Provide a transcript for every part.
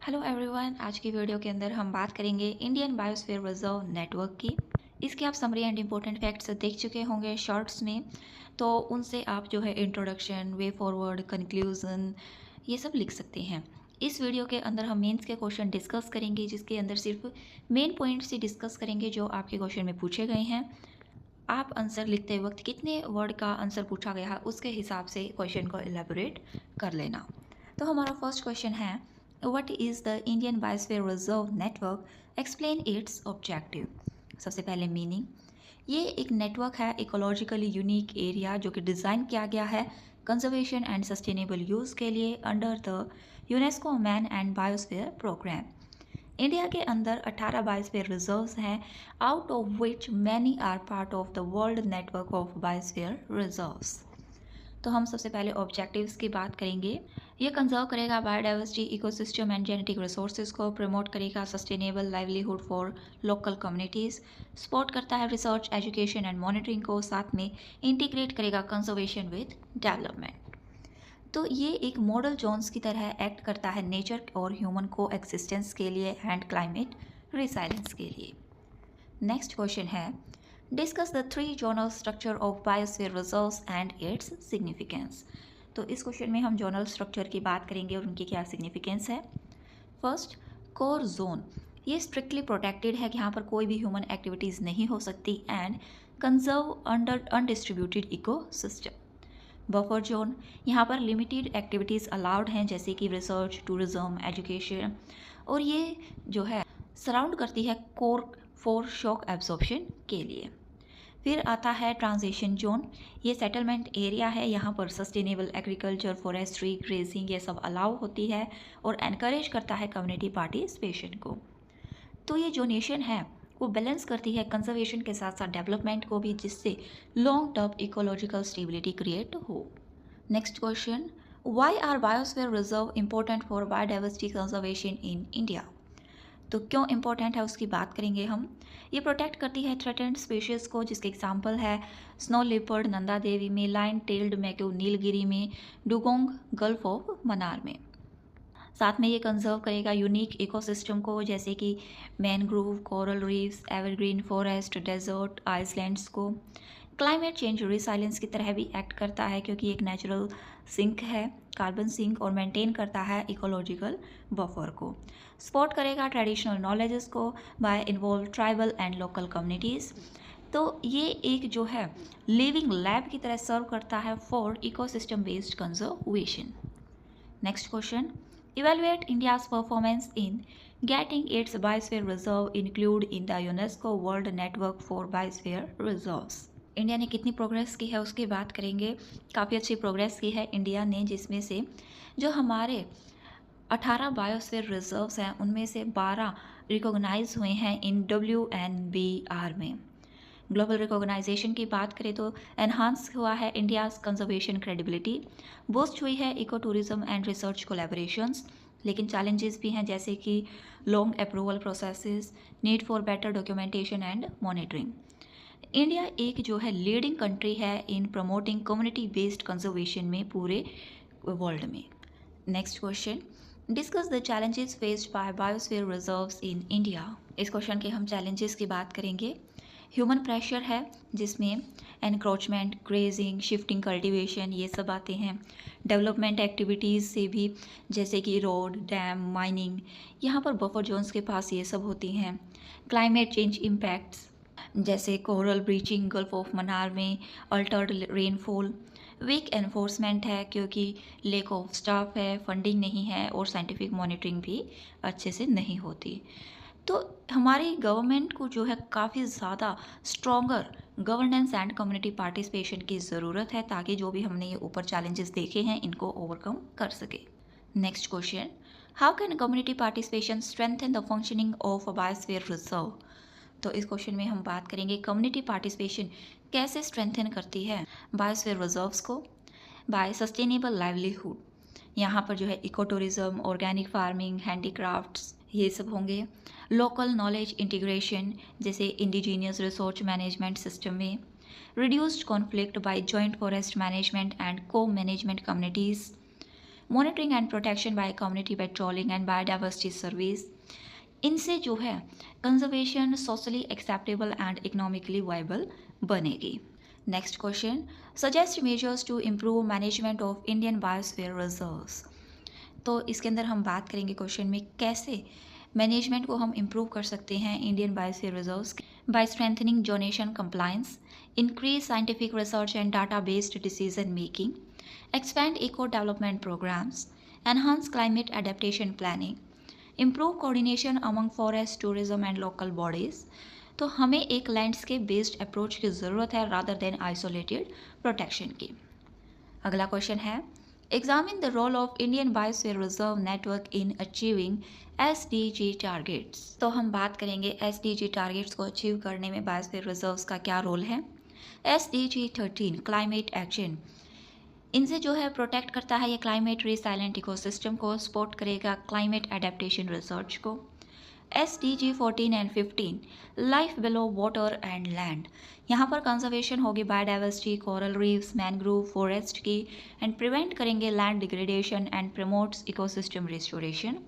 Hello everyone, आज की video के अंदर हम बात करेंगे इंडियन बायोस्फीयर रिजर्व नेटवर्क की। इसके आप समरी एंड इम्पोर्टेंट फैक्ट्स देख चुके होंगे शॉर्ट्स में, तो उनसे आप जो है इंट्रोडक्शन, वे फॉरवर्ड, कंक्लूजन ये सब लिख सकते हैं। इस वीडियो के अंदर हम मेंस के क्वेश्चन डिस्कस करेंगे, जिसके अंदर सिर्फ मेन पॉइंट्स ही डिस्कस करेंगे जो आपके क्वेश्चन में पूछे गए हैं। आप आंसर लिखते वक्त कितने वर्ड का आंसर पूछा गया है उसके हिसाब से क्वेश्चन को एलेबोरेट कर लेना। तो हमारा फर्स्ट क्वेश्चन है, what is the Indian biosphere reserve network, explain it's objective. सबसे पहले मीनिंग, ये एक नेटवर्क है इकोलॉजिकली यूनिक एरिया जो कि डिज़ाइन किया गया है कंजर्वेशन एंड सस्टेनेबल यूज़ के लिए under the UNESCO man and biosphere programme. India के अंदर 18 बायोस्फीयर रिजर्व्स हैं, out of which many are part of the world network of biosphere reserves. तो हम सबसे पहले ऑब्जेक्टिव्स की बात करेंगे। ये कंजर्व करेगा biodiversity, ecosystem and genetic resources को, प्रमोट करेगा sustainable livelihood for local communities, support करता है रिसर्च, एजुकेशन एंड मॉनिटरिंग को, साथ में इंटीग्रेट करेगा कंजर्वेशन विद डेवलपमेंट। तो ये एक मॉडल जोन्स की तरह एक्ट करता है नेचर और ह्यूमन को एक्सिस्टेंस के लिए एंड क्लाइमेट रिसाइलेंस के लिए। नेक्स्ट क्वेश्चन है, discuss the three zonal structure of biosphere reserves and its significance. तो इस क्वेश्चन में हम जोनल स्ट्रक्चर की बात करेंगे और उनकी क्या सिग्निफिकेंस है। फर्स्ट, कोर जोन, ये स्ट्रिक्टली प्रोटेक्टेड है कि यहाँ पर कोई भी ह्यूमन एक्टिविटीज़ नहीं हो सकती and conserve under undistributed ecosystem. Buffer zone, यहाँ पर लिमिटेड एक्टिविटीज़ अलाउड हैं जैसे कि रिसर्च, टूरिज्म, एजुकेशन, और ये जो है सराउंड करती है कोर फॉर शॉक एब्जॉर्प्शन के लिए। फिर आता है ट्रांजिशन जोन, ये सेटलमेंट एरिया है, यहाँ पर सस्टेनेबल एग्रीकल्चर, फॉरेस्ट्री, ग्रेजिंग ये सब अलाउ होती है और एनकरेज करता है कम्युनिटी पार्टिसिपेशन को। तो ये जो नेशन है वो बैलेंस करती है कंजर्वेशन के साथ साथ डेवलपमेंट को भी, जिससे long term ecological stability create हो। Next question, why are biosphere reserve important for biodiversity conservation in India. तो क्यों इम्पोर्टेंट है उसकी बात करेंगे हम। ये प्रोटेक्ट करती है थ्रेटेंड स्पीशीज़ को, जिसके एग्जांपल है स्नो लिपर्ड नंदा देवी में, लाइन टेल्ड मैक्यू नीलगिरी में, डुगोंग गल्फ ऑफ मन्नार में। साथ में ये कंजर्व करेगा यूनिक इकोसिस्टम को, जैसे कि mangrove, coral reefs, evergreen forest, desert, islands को। क्लाइमेट चेंज रिसाइलेंस की तरह भी एक्ट करता है क्योंकि एक नेचुरल सिंक है, कार्बन सिंक, और मेंटेन करता है इकोलॉजिकल बफर को। सपोर्ट करेगा ट्रेडिशनल नॉलेजेस को by involve tribal and local communities. तो ये एक जो है लिविंग लैब की तरह सर्व करता है for ecosystem based conservation. Next question, evaluate India's performance in getting its biosphere reserve included in the UNESCO World Network for Biosphere Reserves। India ने कितनी प्रोग्रेस की है उसकी बात करेंगे। काफ़ी अच्छी प्रोग्रेस की है इंडिया ने, जिसमें से जो हमारे 18 बायोस्फीयर रिजर्व्स हैं उनमें से 12 रिकॉग्नाइज हुए हैं इन WNBR में। ग्लोबल रिकॉग्नाइजेशन की बात करें तो एनहांस हुआ है इंडियाज़ कंजर्वेशन क्रेडिबिलिटी, बूस्ट हुई है eco tourism and research collaborations, लेकिन चैलेंजेस भी हैं जैसे कि long approval processes, need for better documentation and monitoring. India एक जो है लीडिंग कंट्री है in promoting community based conservation में पूरे वर्ल्ड में। Next question, discuss the challenges faced by biosphere reserves in India. इस क्वेश्चन के हम चैलेंजेस की बात करेंगे। ह्यूमन प्रेशर है जिसमें एनक्रोचमेंट, ग्रेजिंग, शिफ्टिंग कल्टीवेशन ये सब आते हैं। डेवलपमेंट एक्टिविटीज़ से भी, जैसे कि रोड, डैम, माइनिंग, यहाँ पर बफर जोन्स के पास ये सब होती हैं। क्लाइमेट चेंज इम्पैक्ट्स, जैसे coral breaching gulf of Mannar में, अल्टर्ड रेनफॉल। वीक एनफोर्समेंट है क्योंकि लेक ऑफ स्टाफ है, फंडिंग नहीं है और साइंटिफिक मॉनिटरिंग भी अच्छे से नहीं होती। तो हमारी गवर्नमेंट को जो है काफ़ी ज़्यादा stronger governance and community participation की ज़रूरत है, ताकि जो भी हमने ये ऊपर चैलेंजेस देखे हैं इनको ओवरकम कर सके। Next question, how can community participation strengthen the functioning of a biosphere reserve. तो इस क्वेश्चन में हम बात करेंगे कम्युनिटी पार्टिसिपेशन कैसे स्ट्रेंथन करती है बायोस्फीयर रिजर्व्स को। बाय सस्टेनेबल लाइवलीहुड, यहाँ पर जो है eco tourism, organic farming, handicrafts ये सब होंगे। लोकल नॉलेज इंटीग्रेशन, जैसे इंडिजीनियस रिसोर्च मैनेजमेंट सिस्टम में। Reduced conflict by joint forest management and co management communities. Monitoring and protection by community patrolling and biodiversity service. इनसे जो है conservation socially acceptable and economically viable बनेगी। Next question, suggest measures to improve management of Indian biosphere reserves. तो इसके अंदर हम बात करेंगे क्वेश्चन में कैसे मैनेजमेंट को हम इम्प्रूव कर सकते हैं Indian biosphere reserves by strengthening donation compliance, increase scientific research and data based decision making, expand eco-development programs, enhance climate adaptation planning, improve coordination among forest, tourism and local bodies। तो हमें एक landscape based approach की ज़रूरत है rather than isolated protection की। अगला question है, examine the role of Indian biosphere reserve network in achieving SDG targets. तो हम बात करेंगे SDG टारगेट्स को अचीव करने में बायोस्फीयर रिजर्व्स का क्या रोल है। SDG 13 क्लाइमेट एक्शन, इनसे जो है प्रोटेक्ट करता है ये क्लाइमेट रिसाइलेंट इकोसिस्टम को, सपोर्ट करेगा क्लाइमेट एडेप्टेशन रिसर्च को। SDG 14 and 15 life below water and land, यहाँ पर कंजर्वेशन होगी biodiversity, coral reefs, mangrove forest की, एंड प्रिवेंट करेंगे land degradation and promotes ecosystem restoration.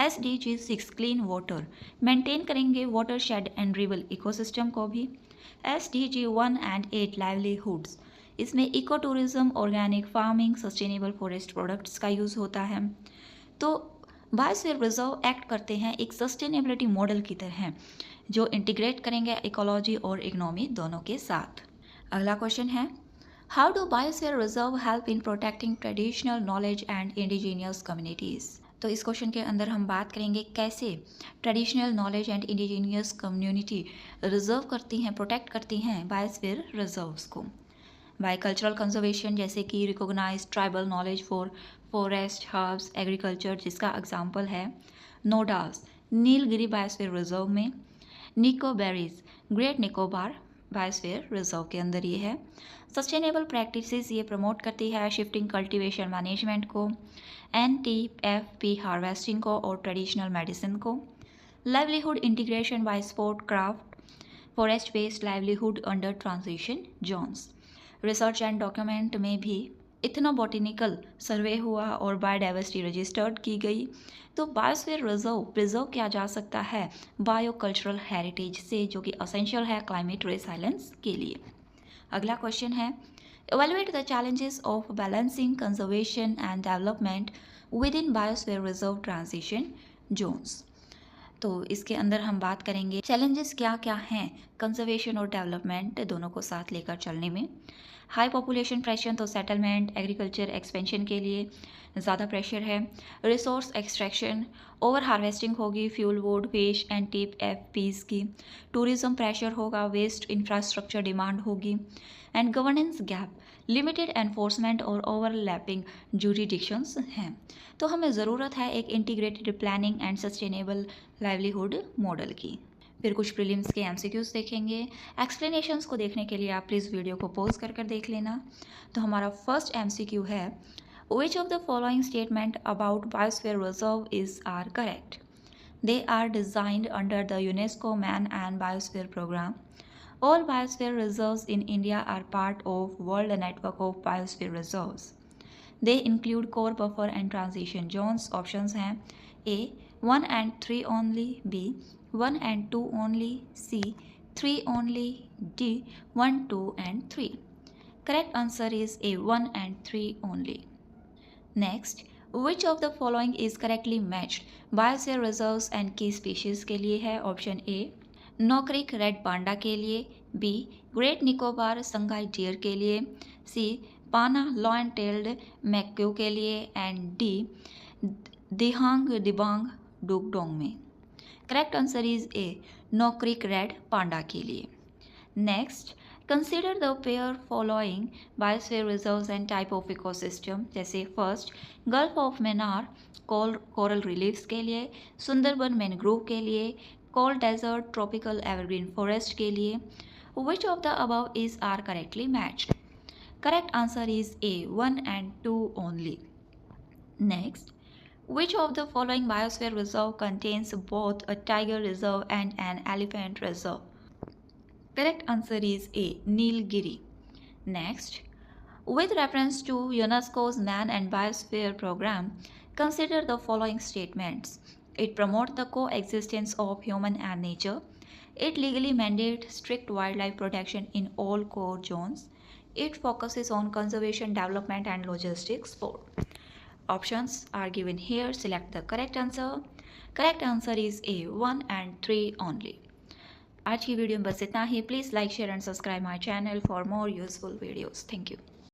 SDG 6 clean water, maintain करेंगे watershed and river ecosystem को भी। SDG 1 and 8 livelihoods, इसमें eco tourism, organic farming, sustainable forest products का use होता है। तो बायोस्फीयर रिजर्व एक्ट करते हैं एक सस्टेनेबिलिटी मॉडल की तरह जो इंटीग्रेट करेंगे इकोलॉजी और इकोनॉमी दोनों के साथ। अगला क्वेश्चन है, how do biosphere reserve help in protecting traditional knowledge and indigenous communities. तो इस क्वेश्चन के अंदर हम बात करेंगे कैसे traditional knowledge and indigenous community reserve करती हैं, प्रोटेक्ट करती हैं बायोस्फीयर रिजर्व्स को। बाय कल्चरल कंजर्वेशन, जैसे कि recognise tribal knowledge for forest, herbs, agriculture, जिसका एग्जांपल है नोडास नीलगिरी बायोस्फीयर रिजर्व में, Nicobarese great Nicobar biosphere reserve के अंदर ये है। सस्टेनेबल प्रैक्टिसेस ये प्रमोट करती है शिफ्टिंग कल्टीवेशन मैनेजमेंट को, NTFP हार्वेस्टिंग को और ट्रेडिशनल मेडिसिन को। Livelihood integration by sport craft, forest based livelihood under transition zones. Research and document में भी इथनोबॉटेनिकल सर्वे हुआ और बायोडाइवर्सिटी रजिस्टर्ड की गई। तो बायोस्फीयर रिजर्व प्रिजर्व किया जा सकता है बायोकल्चरल हेरिटेज से, जो कि असेंशियल है क्लाइमेट रेसिलेंस के लिए। अगला क्वेश्चन है, evaluate the challenges of balancing conservation and development within biosphere reserve transition zones. तो इसके अंदर हम बात करेंगे चैलेंजेस क्या क्या हैं कंजर्वेशन और डेवलपमेंट दोनों को साथ लेकर चलने में। हाई पॉपुलेशन प्रेशर, तो सेटलमेंट एग्रीकल्चर एक्सपेंशन के लिए ज़्यादा प्रेशर है। रिसोर्स एक्सट्रैक्शन, ओवर हार्वेस्टिंग होगी fuel wood, fish and TFPs की। टूरिज्म प्रेशर होगा, वेस्ट इंफ्रास्ट्रक्चर डिमांड होगी। And governance gap, limited enforcement और ओवरलैपिंग जुरिडिक्शंस हैं। तो हमें ज़रूरत है एक integrated planning and sustainable livelihood model की। फिर कुछ प्रीलिम्स के MCQs देखेंगे। एक्सप्लेनेशंस को देखने के लिए आप प्लीज़ वीडियो को पॉज कर देख लेना। तो हमारा फर्स्ट MCQ है, which of the following statement about biosphere reserve is are correct. They are designed under the UNESCO man and biosphere programme. All biosphere reserves in India are part of World Network of Biosphere Reserves. They include core buffer and transition zones. Options हैं A 1 and 3 only, B 1 and 2 only, C 3 only, D 1, 2 and 3. Correct answer is A 1 and 3 only. Next, which of the following is correctly matched? Biosphere reserves and key species के लिए है option A Nokrek red panda के लिए, B great Nicobar sangai deer के लिए, C Panna lion tailed macaque के लिए and D Dihang Dibang dugong में। Correct answer is A Nokrek red panda के लिए। Next, consider the pair following biosphere reserves and type of ecosystem, जैसे first Gulf of Mannar coral reliefs के लिए, सुंदरबन मैनग्रोव के लिए, cold desert tropical evergreen forest के लिए। Which of the above is are correctly matched? Correct answer is A 1 and 2 only. Next, which of the following biosphere reserve contains both a tiger reserve and an elephant reserve? Correct answer is A Nilgiri. Next, With reference to UNESCO's Man and Biosphere program, consider the following statements. It promotes the coexistence of human and nature. It legally mandates strict wildlife protection in all core zones. It focuses on conservation, development, and logistics support. Options are given here. Select the correct answer. Correct answer is A, 1 and 3 only. आज की video में बस इतना ही. Please like share and subscribe my channel for more useful videos. Thank you.